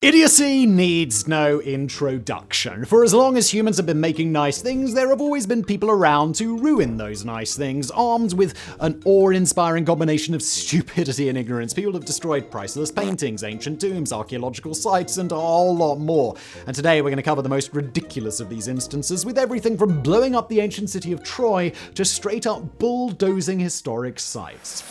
Idiocy needs no introduction. For as long as humans have been making nice things, there have always been people around to ruin those nice things. Armed with an awe-inspiring combination of stupidity and ignorance, people have destroyed priceless paintings, ancient tombs, archaeological sites, and a whole lot more. And today we're going to cover the most ridiculous of these instances, with everything from blowing up the ancient city of Troy to straight-up bulldozing historic sites.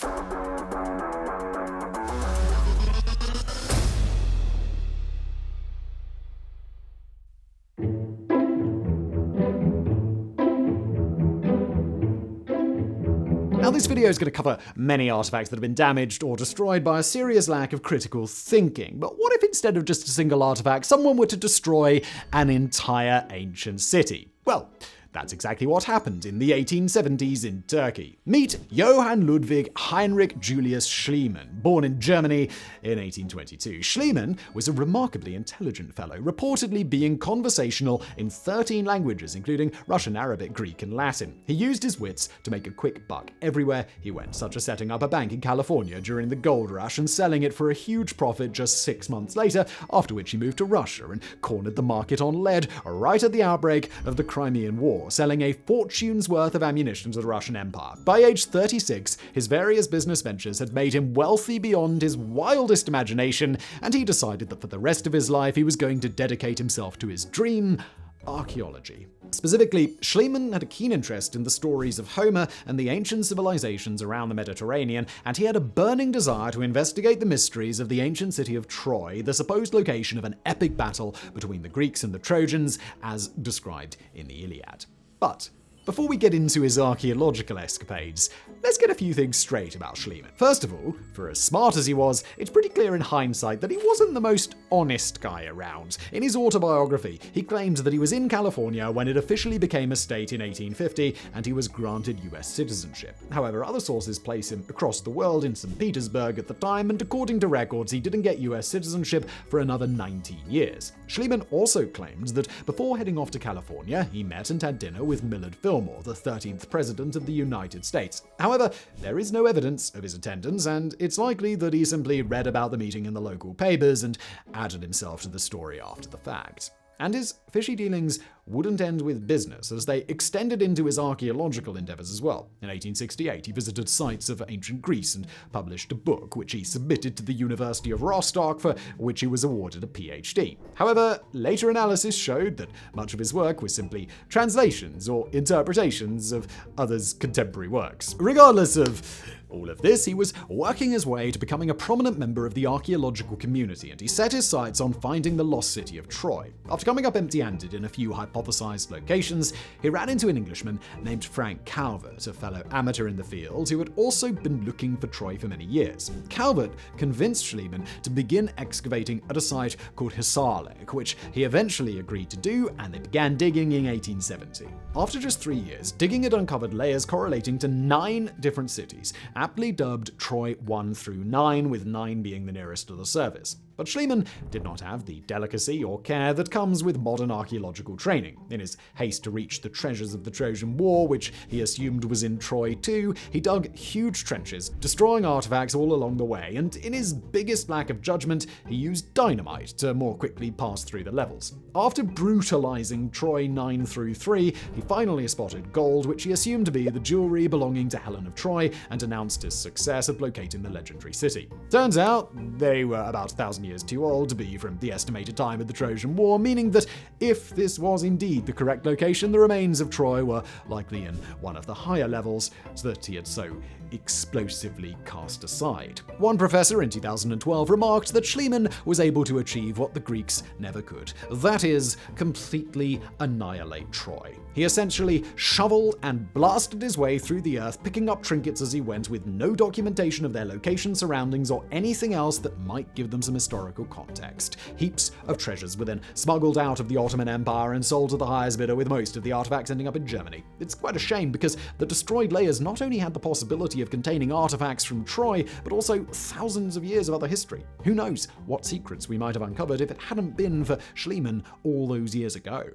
Now, this video is going to cover many artifacts that have been damaged or destroyed by a serious lack of critical thinking. But what if instead of just a single artifact, someone were to destroy an entire ancient city? Well, that's exactly what happened in the 1870s in Turkey. Meet Johann Ludwig Heinrich Julius Schliemann, born in Germany in 1822. Schliemann was a remarkably intelligent fellow, reportedly being conversational in 13 languages, including Russian, Arabic, Greek, and Latin. He used his wits to make a quick buck everywhere he went, such as setting up a bank in California during the gold rush and selling it for a huge profit just 6 months later, after which he moved to Russia and cornered the market on lead right at the outbreak of the Crimean War, selling a fortune's worth of ammunition to the Russian Empire. By age 36, his various business ventures had made him wealthy beyond his wildest imagination, and he decided that for the rest of his life he was going to dedicate himself to his dream, archaeology. Specifically, Schliemann had a keen interest in the stories of Homer and the ancient civilizations around the Mediterranean, and he had a burning desire to investigate the mysteries of the ancient city of Troy, the supposed location of an epic battle between the Greeks and the Trojans, as described in the Iliad. But before we get into his archaeological escapades, let's get a few things straight about Schliemann. First of all, for as smart as he was, it's pretty clear in hindsight that he wasn't the most honest guy around. In his autobiography, he claimed that he was in California when it officially became a state in 1850, and he was granted US citizenship. However, other sources place him across the world in St. Petersburg at the time, and according to records, he didn't get US citizenship for another 19 years. Schliemann also claimed that before heading off to California, he met and had dinner with Millard Fillmore, the 13th President of the United States. However, there is no evidence of his attendance, and it's likely that he simply read about the meeting in the local papers and added himself to the story after the fact. And his fishy dealings wouldn't end with business, as they extended into his archaeological endeavors as well. In 1868, he visited sites of ancient Greece and published a book, which he submitted to the University of Rostock, for which he was awarded a PhD. However, later analysis showed that much of his work was simply translations or interpretations of others' contemporary works. Regardless of all of this, he was working his way to becoming a prominent member of the archaeological community, and he set his sights on finding the lost city of Troy. After coming up empty-handed in a few hypothesized locations, he ran into an Englishman named Frank Calvert, a fellow amateur in the field who had also been looking for Troy for many years. Calvert convinced Schliemann to begin excavating at a site called Hisarlik, which he eventually agreed to do, and they began digging in 1870. After just 3 years, digging had uncovered layers correlating to 9 different cities, aptly dubbed Troy 1 through 9, with 9 being the nearest to the surface. But Schliemann did not have the delicacy or care that comes with modern archaeological training. In his haste to reach the treasures of the Trojan War, which he assumed was in Troy too, he dug huge trenches, destroying artifacts all along the way, and in his biggest lack of judgment, he used dynamite to more quickly pass through the levels. After brutalizing Troy 9 through 3, he finally spotted gold, which he assumed to be the jewelry belonging to Helen of Troy, and announced his success of locating the legendary city. Turns out, they were about 1,000 years too old to be from the estimated time of the Trojan War, meaning that if this was indeed the correct location, the remains of Troy were likely in one of the higher levels that he had so explosively cast aside. One professor in 2012 remarked that Schliemann was able to achieve what the Greeks never could. That is, completely annihilate Troy. He essentially shoveled and blasted his way through the earth, picking up trinkets as he went with no documentation of their location, surroundings, or anything else that might give them some historical context. Heaps of treasures were then smuggled out of the Ottoman Empire and sold to the highest bidder, with most of the artifacts ending up in Germany. It's quite a shame because the destroyed layers not only had the possibility of containing artifacts from Troy, but also thousands of years of other history. Who knows what secrets we might have uncovered if it hadn't been for Schliemann all those years ago.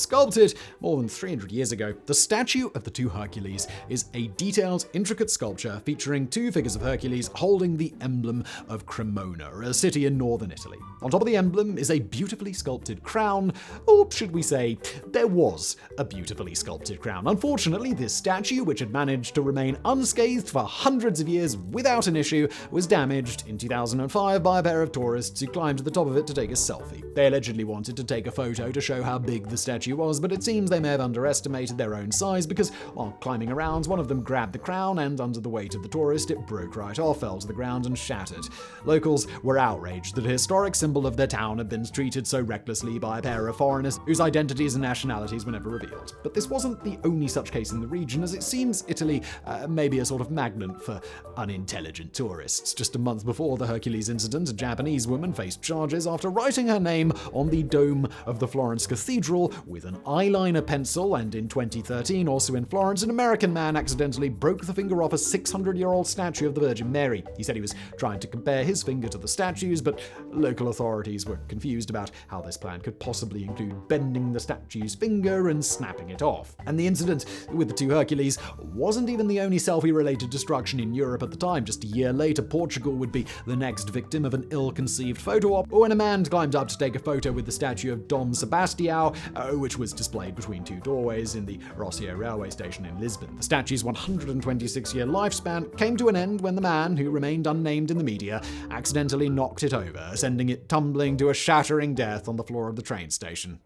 Sculpted more than 300 years ago, the statue of the two Hercules is a detailed, intricate sculpture featuring two figures of Hercules holding the emblem of Cremona, a city in northern Italy. On top of the emblem is a beautifully sculpted crown, or should we say, there was a beautifully sculpted crown. Unfortunately, this statue, which had managed to remain unscathed for hundreds of years without an issue, was damaged in 2005 by a pair of tourists who climbed to the top of it to take a selfie. They allegedly wanted to take a photo to show how big the statue was, but it seems they may have underestimated their own size because, while climbing around, one of them grabbed the crown and, under the weight of the tourist, it broke right off, fell to the ground and shattered. Locals were outraged that a historic symbol of their town had been treated so recklessly by a pair of foreigners whose identities and nationalities were never revealed. But this wasn't the only such case in the region, as it seems Italy may be a sort of magnet for unintelligent tourists. Just a month before the Hercules incident, a Japanese woman faced charges after writing her name on the dome of the Florence Cathedral with an eyeliner pencil, and in 2013, also in Florence, an American man accidentally broke the finger off a 600-year-old statue of the Virgin Mary. He said he was trying to compare his finger to the statue's, but local authorities were confused about how this plan could possibly include bending the statue's finger and snapping it off. And the incident with the two Hercules wasn't even the only selfie-related destruction in Europe at the time. Just a year later, Portugal would be the next victim of an ill-conceived photo op, when a man climbed up to take a photo with the statue of Dom Sebastião, which was displayed between two doorways in the Rocio railway station in Lisbon. The statue's 126-year lifespan came to an end when the man, who remained unnamed in the media, accidentally knocked it over, sending it tumbling to a shattering death on the floor of the train station.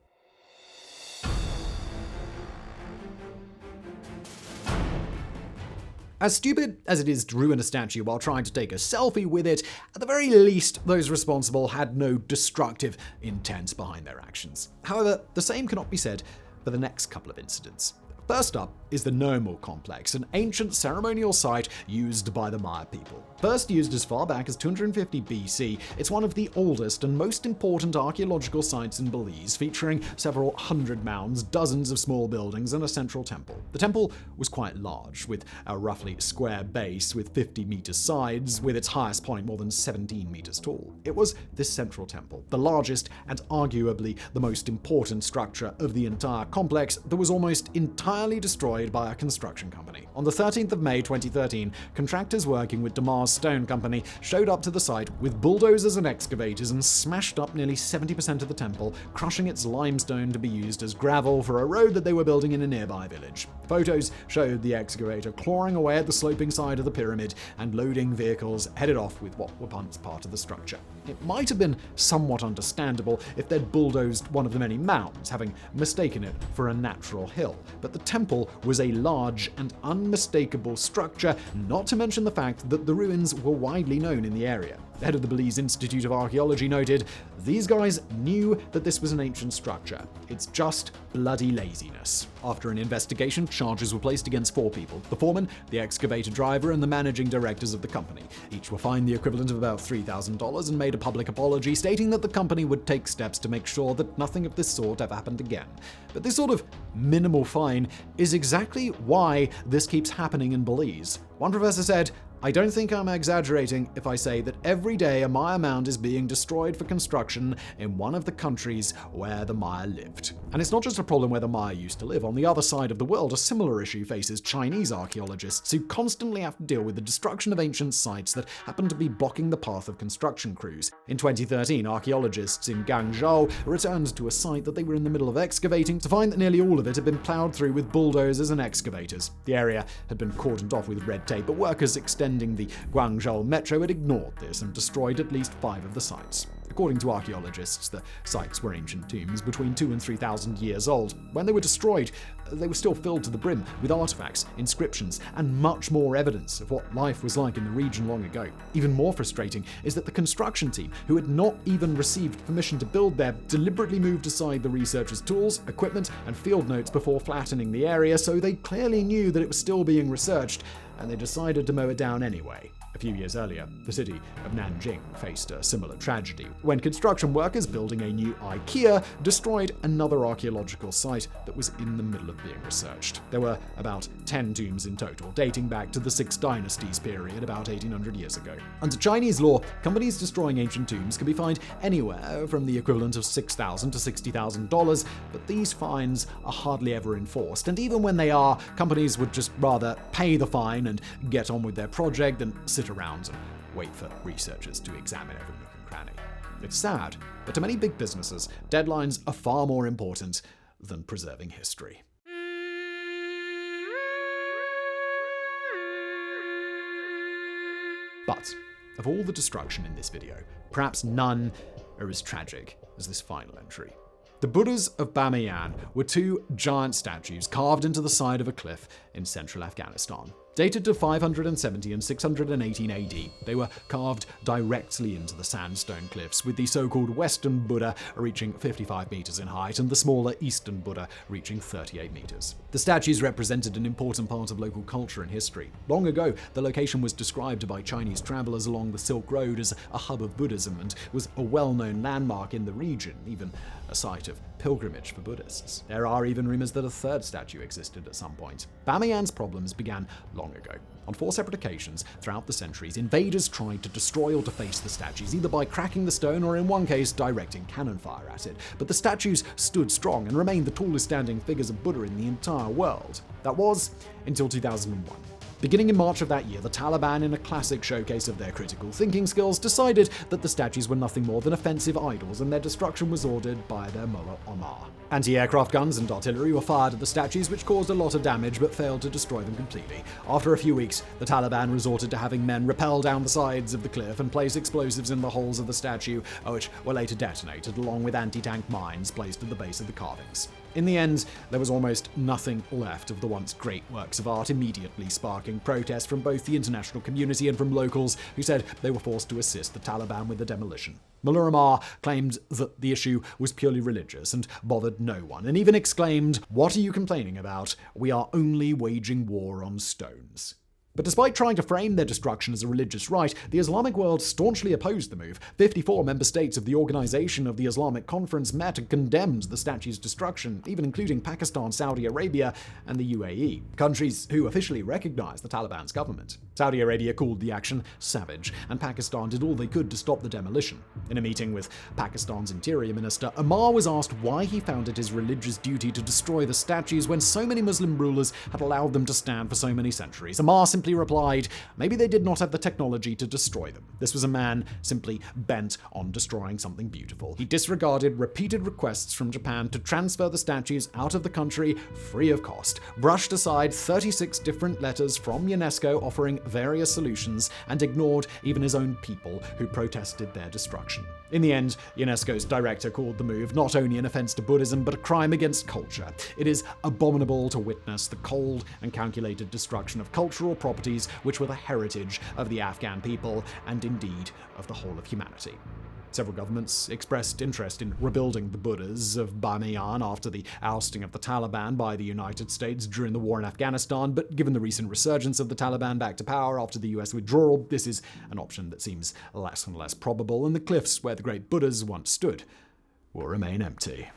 As stupid as it is to ruin a statue while trying to take a selfie with it, at the very least, those responsible had no destructive intent behind their actions. However, the same cannot be said for the next couple of incidents. First up is the Nomul Complex, an ancient ceremonial site used by the Maya people. First used as far back as 250 BC, it's one of the oldest and most important archaeological sites in Belize, featuring several hundred mounds, dozens of small buildings, and a central temple. The temple was quite large, with a roughly square base with 50 meters sides, with its highest point more than 17 meters tall. It was this central temple, the largest and arguably the most important structure of the entire complex, that was almost entirely destroyed by a construction company. On the 13th of May 2013, contractors working with Damar's Stone Company showed up to the site with bulldozers and excavators and smashed up nearly 70% of the temple, crushing its limestone to be used as gravel for a road that they were building in a nearby village. Photos showed the excavator clawing away at the sloping side of the pyramid and loading vehicles headed off with what were once part of the structure. It might have been somewhat understandable if they'd bulldozed one of the many mounds, having mistaken it for a natural hill. But the temple was a large and unmistakable structure, not to mention the fact that the ruins were widely known in the area. The head of the Belize Institute of Archaeology noted, "These guys knew that this was an ancient structure. It's just bloody laziness." After an investigation, charges were placed against 4 people: the foreman, the excavator driver, and the managing directors of the company. Each were fined the equivalent of about $3,000 and made a public apology, stating that the company would take steps to make sure that nothing of this sort ever happened again. But this sort of minimal fine is exactly why this keeps happening in Belize. One professor said, "I don't think I'm exaggerating if I say that every day a Maya mound is being destroyed for construction in one of the countries where the Maya lived." And it's not just a problem where the Maya used to live. On the other side of the world, a similar issue faces Chinese archaeologists, who constantly have to deal with the destruction of ancient sites that happen to be blocking the path of construction crews. In 2013, archaeologists in Guangzhou returned to a site that they were in the middle of excavating to find that nearly all of it had been plowed through with bulldozers and excavators. The area had been cordoned off with red tape, but workers extending the Guangzhou metro had ignored this and destroyed at least 5 of the sites. According to archaeologists, the sites were ancient tombs between 2,000 and 3,000 years old. When they were destroyed, they were still filled to the brim with artifacts, inscriptions, and much more evidence of what life was like in the region long ago. Even more frustrating is that the construction team, who had not even received permission to build there, deliberately moved aside the researchers' tools, equipment, and field notes before flattening the area, so they clearly knew that it was still being researched, and they decided to mow it down anyway. A few years earlier, the city of Nanjing faced a similar tragedy when construction workers building a new IKEA destroyed another archaeological site that was in the middle of being researched. There were about 10 tombs in total, dating back to the Six Dynasties period about 1800 years ago. Under Chinese law, companies destroying ancient tombs can be fined anywhere from the equivalent of $6,000 to $60,000, but these fines are hardly ever enforced, and even when they are, companies would just rather pay the fine and get on with their project than sit around and wait for researchers to examine every nook and cranny. It's sad, but to many big businesses, deadlines are far more important than preserving history. But of all the destruction in this video, perhaps none are as tragic as this final entry. The Buddhas of Bamiyan were two giant statues carved into the side of a cliff in central Afghanistan. Dated to 570 and 618 AD, they were carved directly into the sandstone cliffs, with the so-called Western Buddha reaching 55 meters in height and the smaller Eastern Buddha reaching 38 meters. The statues represented an important part of local culture and history. Long ago, the location was described by Chinese travelers along the Silk Road as a hub of Buddhism and was a well-known landmark in the region, even a site of pilgrimage for Buddhists. There are even rumors that a third statue existed at some point. Bamiyan's problems began long ago. On 4 separate occasions throughout the centuries, invaders tried to destroy or deface the statues, either by cracking the stone or, in one case, directing cannon fire at it. But the statues stood strong and remained the tallest standing figures of Buddha in the entire world. That was until 2001. Beginning in March of that year, the Taliban, in a classic showcase of their critical thinking skills, decided that the statues were nothing more than offensive idols and their destruction was ordered by their Mullah Omar. Anti-aircraft guns and artillery were fired at the statues, which caused a lot of damage but failed to destroy them completely. After a few weeks, the Taliban resorted to having men rappel down the sides of the cliff and place explosives in the holes of the statue, which were later detonated along with anti-tank mines placed at the base of the carvings. In the end, there was almost nothing left of the once great works of art, immediately sparking protest from both the international community and from locals who said they were forced to assist the Taliban with the demolition. Mullah Omar claimed that the issue was purely religious and bothered no one, and even exclaimed, "What are you complaining about? We are only waging war on stones." But despite trying to frame their destruction as a religious rite, the Islamic world staunchly opposed the move. 54 member states of the Organization of the Islamic Conference met and condemned the statue's destruction, even including Pakistan, Saudi Arabia, and the UAE, countries who officially recognized the Taliban's government. Saudi Arabia called the action savage, and Pakistan did all they could to stop the demolition. In a meeting with Pakistan's Interior Minister, Omar was asked why he found it his religious duty to destroy the statues when so many Muslim rulers had allowed them to stand for so many centuries. Omar simply replied, maybe they did not have the technology to destroy them. This was a man simply bent on destroying something beautiful. He disregarded repeated requests from Japan to transfer the statues out of the country free of cost, brushed aside 36 different letters from UNESCO offering various solutions, and ignored even his own people who protested their destruction. In the end, UNESCO's director called the move not only an offense to Buddhism, but a crime against culture. It is abominable to witness the cold and calculated destruction of cultural properties which were the heritage of the Afghan people and indeed of the whole of humanity. Several governments expressed interest in rebuilding the Buddhas of Bamiyan after the ousting of the Taliban by the United States during the war in Afghanistan, but given the recent resurgence of the Taliban back to power after the US withdrawal, this is an option that seems less and less probable, and the cliffs where the great Buddhas once stood will remain empty.